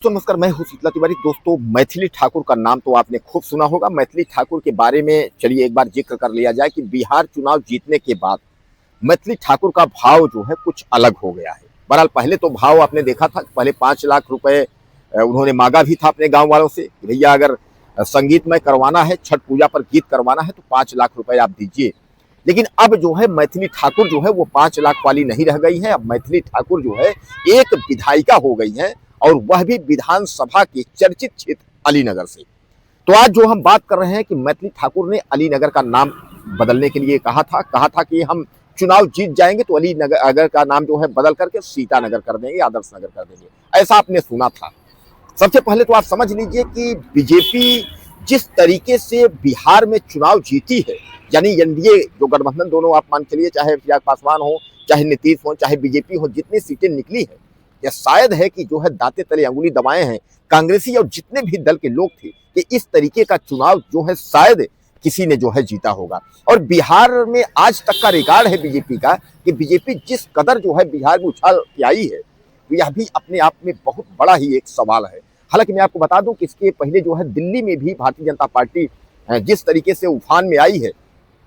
तो नमस्कार, मैं हूं शीतला तिवारी। दोस्तों, मैथिली ठाकुर का नाम तो आपने खूब सुना होगा। मैथिली ठाकुर के बारे में चलिए एक बार जिक्र कर लिया जाए कि बिहार चुनाव जीतने के बाद मैथिली ठाकुर का भाव जो है कुछ अलग हो गया है। बहरहाल पहले तो भाव आपने देखा था, पहले 5 लाख रुपए उन्होंने मांगा भी था अपने गांव वालों से कि भैया अगर संगीतमय करवाना है, छठ पूजा पर गीत करवाना है तो 5 लाख रुपए आप दीजिए। लेकिन अब जो है मैथिली ठाकुर जो है वो 5 लाख वाली नहीं रह गई है। अब मैथिली ठाकुर जो है एक विधायिका हो गई है, और वह भी विधानसभा के चर्चित क्षेत्र अलीनगर से। तो आज जो हम बात कर रहे हैं कि मैथिली ठाकुर ने अलीनगर का नाम बदलने के लिए कहा था कि हम चुनाव जीत जाएंगे तो अलीनगर का नाम जो है बदल करके सीतानगर कर देंगे, आदर्श नगर कर देंगे, ऐसा आपने सुना था। सबसे पहले तो आप समझ लीजिए कि बीजेपी जिस तरीके से बिहार में चुनाव जीती है, यानी एनडीए जो गठबंधन दोनों आप मान चलिए, चाहे चिराग पासवान हो, चाहे नीतीश हो, चाहे बीजेपी हो, जितनी सीटें निकली है, यह शायद है कि जो है दांते तले अंगुली दबाए हैं कांग्रेसी और जितने भी दल के लोग थे कि इस तरीके का चुनाव जो है शायद किसी ने जो है जीता होगा। और बिहार में आज तक का रिकॉर्ड है बीजेपी का कि बीजेपी जिस कदर जो है बिहार में उछाल के आई है, यह भी अपने आप में बहुत बड़ा ही एक सवाल है। हालांकि मैं आपको बता दूं कि इसके पहले जो है दिल्ली में भी भारतीय जनता पार्टी जिस तरीके से उफान में आई है,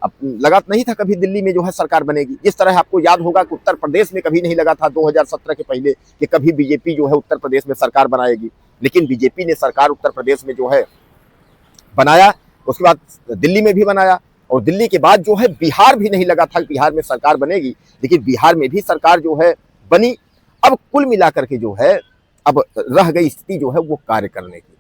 अब लगा नहीं था कभी दिल्ली में जो है सरकार बनेगी। इस तरह आपको याद होगा कि उत्तर प्रदेश में कभी नहीं लगा था 2017 के पहले कि कभी बीजेपी जो है उत्तर प्रदेश में सरकार बनाएगी, लेकिन बीजेपी ने सरकार उत्तर प्रदेश में जो है बनाया, उसके बाद दिल्ली में भी बनाया, और दिल्ली के बाद जो है बिहार भी नहीं लगा था कि बिहार में सरकार बनेगी, लेकिन बिहार में भी सरकार जो है बनी। अब कुल मिलाकर के जो है अब रह गई स्थिति जो है वो कार्य करने की।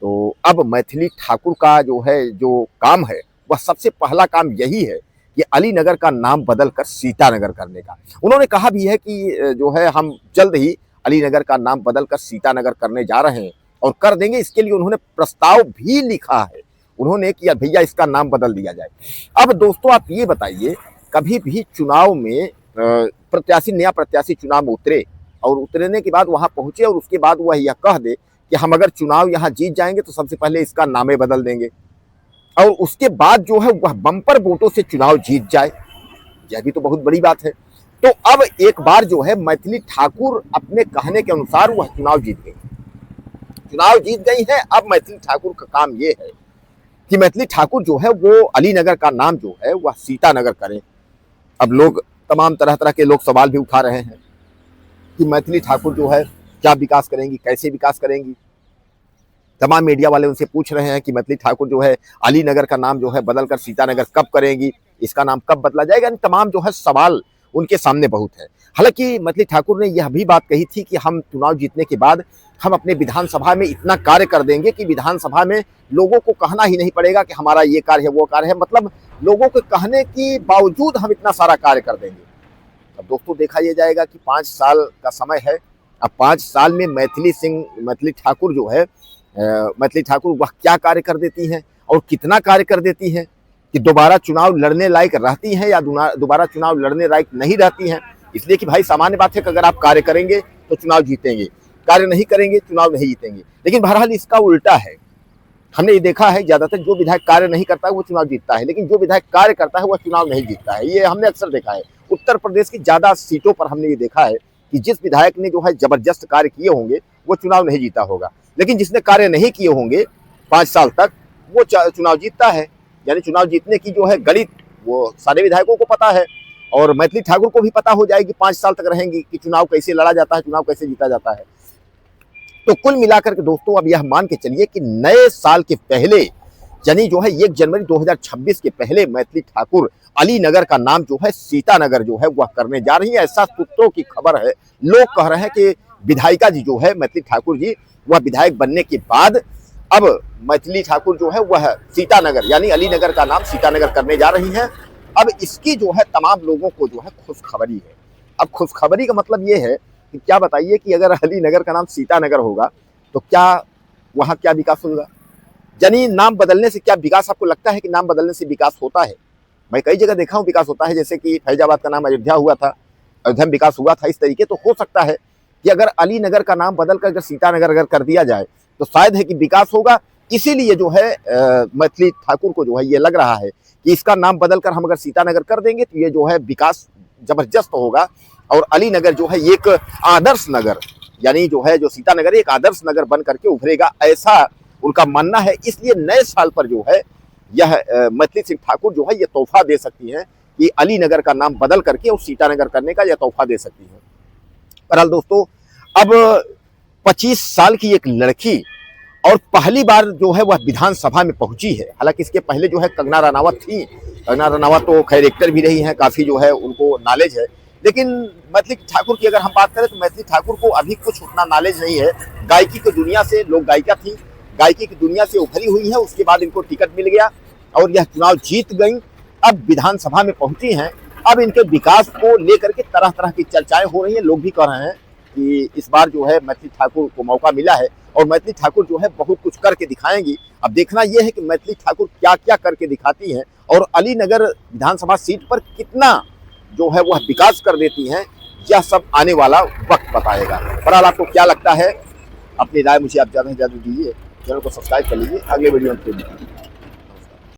तो अब मैथिली ठाकुर का जो है जो काम है वह सबसे पहला काम यही है कि अलीनगर का नाम बदलकर सीतानगर करने का। उन्होंने कहा भी है कि जो है हम जल्द ही अलीनगर का नाम बदलकर सीतानगर करने जा रहे हैं और कर देंगे। इसके लिए उन्होंने प्रस्ताव भी लिखा है, उन्होंने कि भैया इसका नाम बदल दिया जाए। अब दोस्तों आप ये बताइए, कभी भी चुनाव में प्रत्याशी, नया प्रत्याशी चुनाव में उतरे और उतरने के बाद वहां पहुंचे और उसके बाद वह यह कह दे कि हम अगर चुनाव यहाँ जीत जाएंगे तो सबसे पहले इसका नामे बदल देंगे, और उसके बाद जो है वह बम्पर वोटों से चुनाव जीत जाए, यह भी तो बहुत बड़ी बात है। तो अब एक बार जो है मैथिली ठाकुर अपने कहने के अनुसार वह चुनाव जीत गई है। अब मैथिली ठाकुर का काम यह है कि मैथिली ठाकुर जो है वो अलीनगर का नाम जो है वह सीतानगर करें। अब लोग तमाम तरह तरह के लोग सवाल भी उठा रहे हैं कि मैथिली ठाकुर जो है क्या विकास करेंगी, कैसे विकास करेंगी। तमाम मीडिया वाले उनसे पूछ रहे हैं कि मैथिली ठाकुर जो है अलीनगर का नाम जो है बदलकर सीतानगर कब करेंगी, इसका नाम कब बदला जाएगा। तमाम जो है सवाल उनके सामने बहुत है। हालांकि मैथिली ठाकुर ने यह भी बात कही थी कि हम चुनाव जीतने के बाद हम अपने विधानसभा में इतना कार्य कर देंगे कि विधानसभा में लोगों को कहना ही नहीं पड़ेगा कि हमारा ये कार्य है, वो कार्य है, मतलब लोगों के कहने के बावजूद हम इतना सारा कार्य कर देंगे। अब दोस्तों देखा यह जाएगा कि 5 साल का समय है। अब 5 साल में मैथिली ठाकुर जो है मैथिली ठाकुर वह क्या कार्य कर देती हैं और कितना कार्य कर देती हैं, कि दोबारा चुनाव लड़ने लायक रहती हैं या दोबारा चुनाव लड़ने लायक नहीं रहती हैं। इसलिए कि भाई सामान्य बात है कि अगर आप कार्य करेंगे तो चुनाव जीतेंगे, कार्य नहीं करेंगे चुनाव नहीं जीतेंगे। लेकिन बहरहाल इसका उल्टा है। हमने ये देखा है ज्यादातर जो विधायक कार्य नहीं करता है वो चुनाव जीतता है, लेकिन जो विधायक कार्य करता है वह चुनाव नहीं जीतता है। ये हमने अक्सर देखा है। उत्तर प्रदेश की ज्यादा सीटों पर हमने ये देखा है कि जिस विधायक ने जो है जबरदस्त कार्य किए होंगे वो चुनाव नहीं जीता होगा, लेकिन जिसने कार्य नहीं किए होंगे 5 साल तक वो चुनाव जीतता है। यानी चुनाव जीतने की जो है गणित वो सारे विधायकों को पता है, और मैथिली ठाकुर को भी पता हो जाएगी 5 साल तक रहेंगी कि चुनाव कैसे लड़ा जाता है, चुनाव कैसे जीता जाता है। तो कुल मिलाकर के दोस्तों अब यह मान के चलिए कि नए साल के पहले, यानी जो है 1 जनवरी 2026 के पहले मैथिली ठाकुर अलीनगर का नाम जो है सीतानगर जो है वह करने जा रही है। ऐसा सूत्रों की खबर है। लोग कह रहे हैं कि विधायिका जी जो है मैथिली ठाकुर जी, वह विधायक बनने के बाद अब मैथिली ठाकुर जो है वह सीतानगर यानी अलीनगर का नाम सीतानगर करने जा रही हैं। अब इसकी जो है तमाम लोगों को जो है खुशखबरी है। अब खुशखबरी का मतलब ये है कि क्या बताइए कि अगर अलीनगर का नाम सीतानगर होगा तो क्या वहाँ क्या विकास होगा। यानी नाम बदलने से क्या विकास, आपको लगता है कि नाम बदलने से विकास होता है? मैं कई जगह देखा हूँ विकास होता है, जैसे कि फैजाबाद का नाम अयोध्या हुआ था, अयोध्या में विकास हुआ था। इस तरीके तो हो सकता है कि अगर अलीनगर का नाम बदलकर अगर सीतानगर अगर कर दिया जाए तो शायद है कि विकास होगा। इसीलिए जो है मैथिली ठाकुर को जो है ये लग रहा है कि इसका नाम बदलकर हम अगर सीतानगर कर देंगे तो ये जो है विकास जबरदस्त होगा। और अलीनगर जो है एक आदर्श नगर, यानी जो है जो सीतानगर एक आदर्श नगर बन करके उभरेगा, ऐसा उनका मानना है। इसलिए नए साल पर जो है यह मैथिली सिंह ठाकुर जो है ये तोहफा दे सकती हैं कि अलीनगर का नाम बदल करके और सीतानगर करने का यह तोहफा दे सकती है। बहरहाल दोस्तों, अब 25 साल की एक लड़की और पहली बार जो है वह विधानसभा में पहुंची है। हालांकि इसके पहले जो है कंगना रनावत थी। कंगना रनावत तो खैर एक्टर भी रही हैं, काफ़ी जो है उनको नॉलेज है। लेकिन मैथिली ठाकुर की अगर हम बात करें तो मैथिली ठाकुर को अभी कुछ उतना नॉलेज नहीं है। गायकी की दुनिया से, लोग गायिका थी, गायकी की दुनिया से उभरी हुई है। उसके बाद इनको टिकट मिल गया और यह चुनाव जीत गई। अब विधानसभा में पहुंची हैं। अब इनके विकास को लेकर के तरह तरह की चर्चाएं हो रही हैं। लोग भी कह रहे हैं कि इस बार जो है मैथिली ठाकुर को मौका मिला है और मैथिली ठाकुर जो है बहुत कुछ करके दिखाएंगी। अब देखना यह है कि मैथिली ठाकुर क्या क्या करके दिखाती हैं और अलीनगर विधानसभा सीट पर कितना जो है वह विकास कर देती हैं। यह सब आने वाला वक्त बताएगा। बहरहाल आपको क्या लगता है, अपनी राय मुझे आप ज़्यादा से ज़्यादा दीजिए। चैनल को सब्सक्राइब कर लीजिए। अगले वीडियो में फिर मिलेंगे।